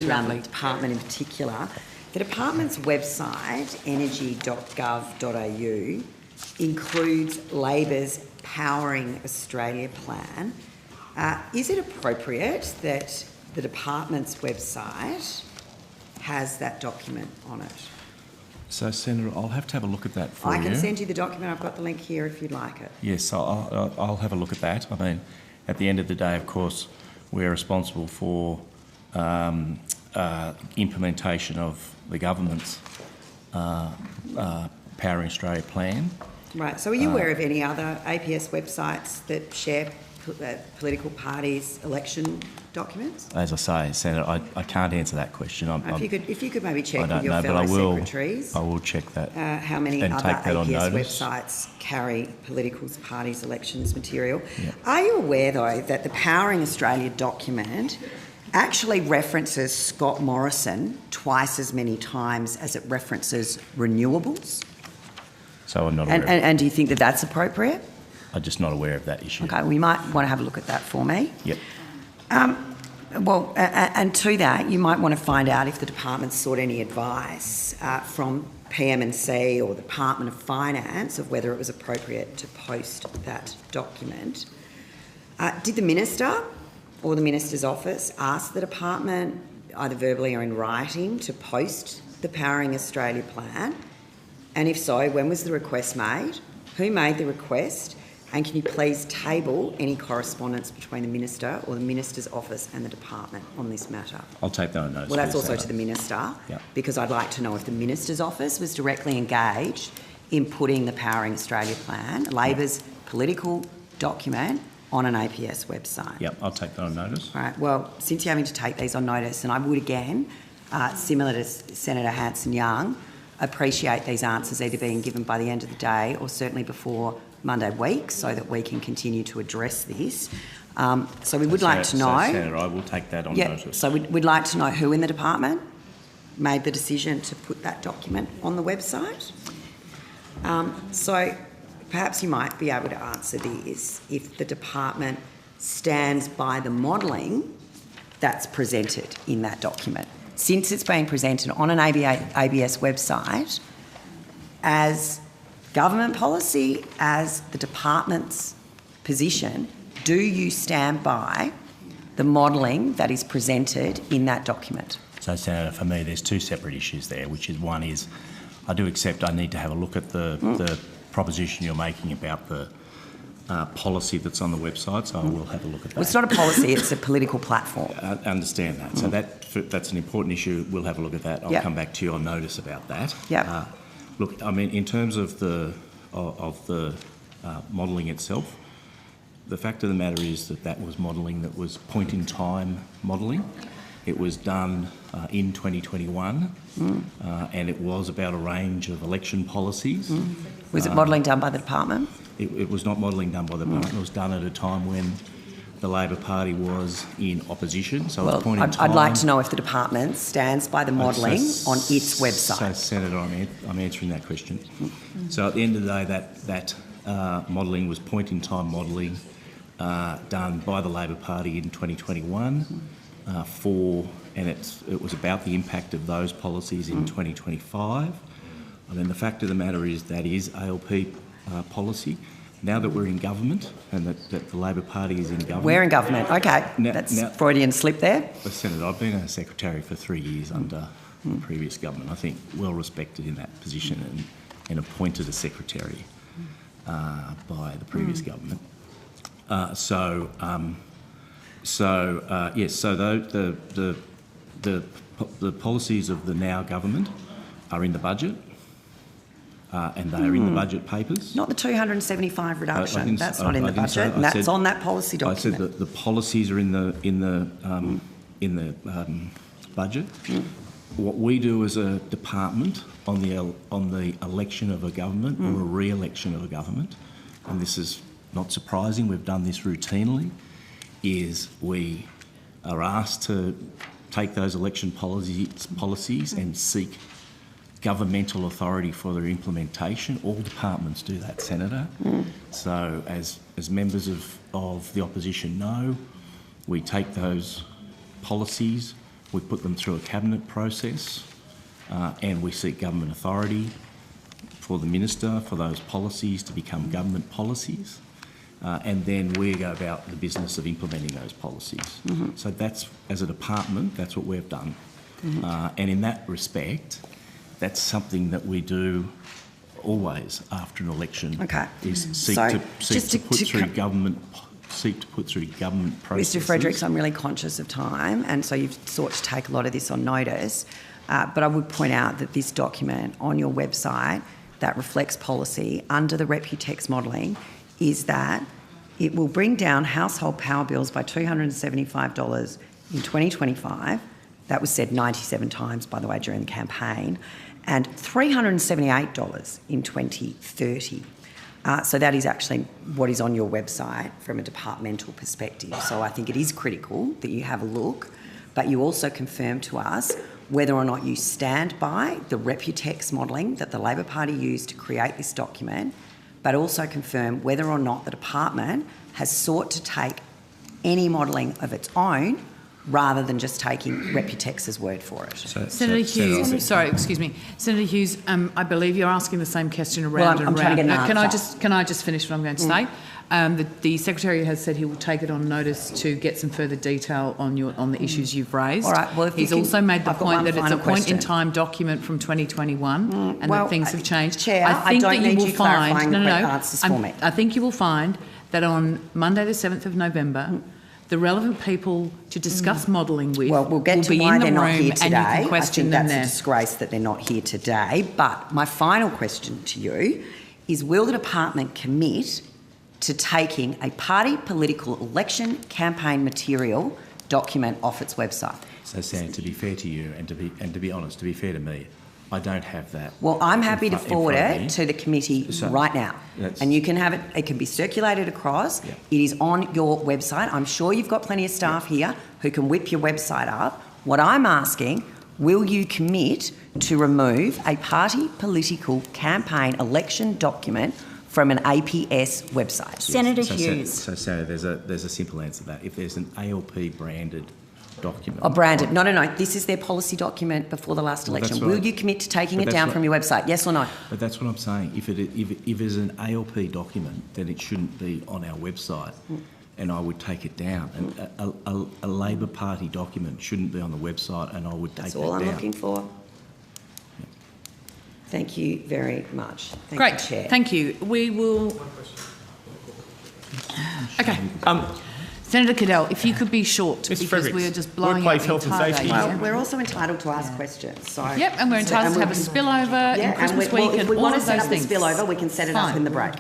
department in particular. The department's website, energy.gov.au, includes Labor's Powering Australia plan. Is it appropriate that the department's website has that document on it? So, Senator, I'll have to have a look at that for you. I can send you the document. I've got the link here if you'd like it. Yes, I'll have a look at that. I mean, at the end of the day, of course, we're responsible for implementation of the government's Powering Australia plan. Right. So are you aware of any other APS websites that share political parties' election documents? As I say, Senator, I can't answer that question. If you could maybe check with your fellow secretaries. I will check that. How many and other take that APS websites carry political parties' elections material? Yep. Are you aware, though, that the Powering Australia document actually references Scott Morrison twice as many times as it references renewables? So I'm not aware. And do you think that that's appropriate? I'm just not aware of that issue. Okay, we might want to have a look at that for me. Yep. Well, and to that, you might want to find out if the department sought any advice from PM&C or the Department of Finance of whether it was appropriate to post that document. Did the Minister or the Minister's office ask the department, either verbally or in writing, to post the Powering Australia plan? And if so, when was the request made? Who made the request? And can you please table any correspondence between the Minister or the Minister's office and the department on this matter? I'll take that on notice. Well, that's also to the Minister, because I'd like to know if the Minister's office was directly engaged in putting the Powering Australia plan, Labor's political document, on an APS website. Yep, I'll take that on notice. All right, well, since you're having to take these on notice, and I would again, similar to Senator Hanson-Young, appreciate these answers either being given by the end of the day or certainly before Monday week so that we can continue to address this. So we would like to know... Senator, I will take that on notice. So we'd like to know who in the department made the decision to put that document on the website. So perhaps you might be able to answer this if the department stands by the modelling that's presented in that document. Since it's being presented on an ABS website as government policy, as the department's position, do you stand by the modelling that is presented in that document? So, Senator, for me, there's two separate issues there, which is one is I do accept I need to have a look at the proposition you're making about the policy that's on the website, so I will have a look at that. Well, it's not a policy, it's a political platform. I understand that. So that's an important issue. We'll have a look at that. I'll come back to you on notice about that. Look, I mean, in terms of the modelling itself, the fact of the matter is that was modelling that was point-in-time modelling. It was done in 2021 and it was about a range of election policies. Was it modelling done by the department? It was not modelling done by the department. It was done at a time when the Labor Party was in opposition. So well, I'd like to know if the department stands by the modelling on its website. So, Senator, I'm answering that question. So at the end of the day, that modelling was point-in-time modelling done by the Labor Party in 2021 and it was about the impact of those policies in 2025. I mean, the fact of the matter is that is ALP policy. Now that we're in government and that the Labor Party is in government... We're in government, okay. That's Freudian slip there. Senator, I've been a secretary for 3 years under the previous government. I think well respected in that position and appointed a secretary by the previous government. Yes, so the policies of the now government are in the budget. And they are in the budget papers. Not the 275 reduction. That's not in the budget, and that's on that policy document. I said that the policies are in the budget. What we do as a department on the election of a government or a re-election of a government, and this is not surprising, we've done this routinely, is we are asked to take those election policies and seek governmental authority for their implementation. All departments do that, Senator. So as members of the opposition know, we take those policies, We put them through a cabinet process, and we seek government authority for the minister for those policies to become government policies. And then we go about the business of implementing those policies. So that's, as a department, that's what we've done. And in that respect, that's something that we do always after an election. Okay. Is seek to put through government processes. Mr. Fredericks, I'm really conscious of time, and so you've sought to take a lot of this on notice. But I would point out that this document on your website that reflects policy under the Reputex modelling is that it will bring down household power bills by $275 in 2025. That was said 97 times, by the way, during the campaign, and $378 in 2030. So that is actually what is on your website from a departmental perspective. So I think it is critical that you have a look, but you also confirm to us whether or not you stand by the Reputex modelling that the Labor Party used to create this document, but also confirm whether or not the department has sought to take any modelling of its own rather than just taking Reputex's word for it. Senator Hughes, Senator Hughes, I believe you're asking the same question around I'm trying to get an answer. Can I just finish what I'm going to say? The Secretary has said he will take it on notice to get some further detail on the issues you've raised. All right. Well, he's also made the point that it's a point-in-time document from 2021 and that things have changed. Chair, I don't need you clarifying the answers for me. I think you will find that on Monday the 7th of November, the relevant people to discuss modelling with we'll get to why they're not here today. And you can question I think them that's a disgrace that they're not here today. But my final question to you is, will the department commit to taking a party political election campaign material document off its website? So, Sam, to be fair to you and to be honest, to be fair to me, I don't have that. Well, I'm happy to forward it to the committee right now. And you can have it, it can be circulated across. Yeah. It is on your website. I'm sure you've got plenty of staff here who can whip your website up. What I'm asking, will you commit to remove a party political campaign election document from an APS website? Senator Hughes. So, Senator, there's a simple answer to that. If there's an ALP branded document. Oh, branded. No. This is their policy document before the last election. Will you commit to taking it down from your website? Yes or no? But that's what I'm saying. If there's an ALP document, then it shouldn't be on our website, and I would take it down. And a Labor Party document shouldn't be on the website, and I would take that down. That's all I'm looking for. Yeah. Thank you very much. Great. You, Chair. Thank you. We will. Okay. Senator Cadell, if you could be short, Mr. because Fredericks, we are just blowing workplace up health and entire safety. day Well, here. we're also entitled to ask questions. So Yep, and we're entitled to have a spillover in Christmas week and if we all want of to set those up things. the spillover, we can set it up Fine. in the break.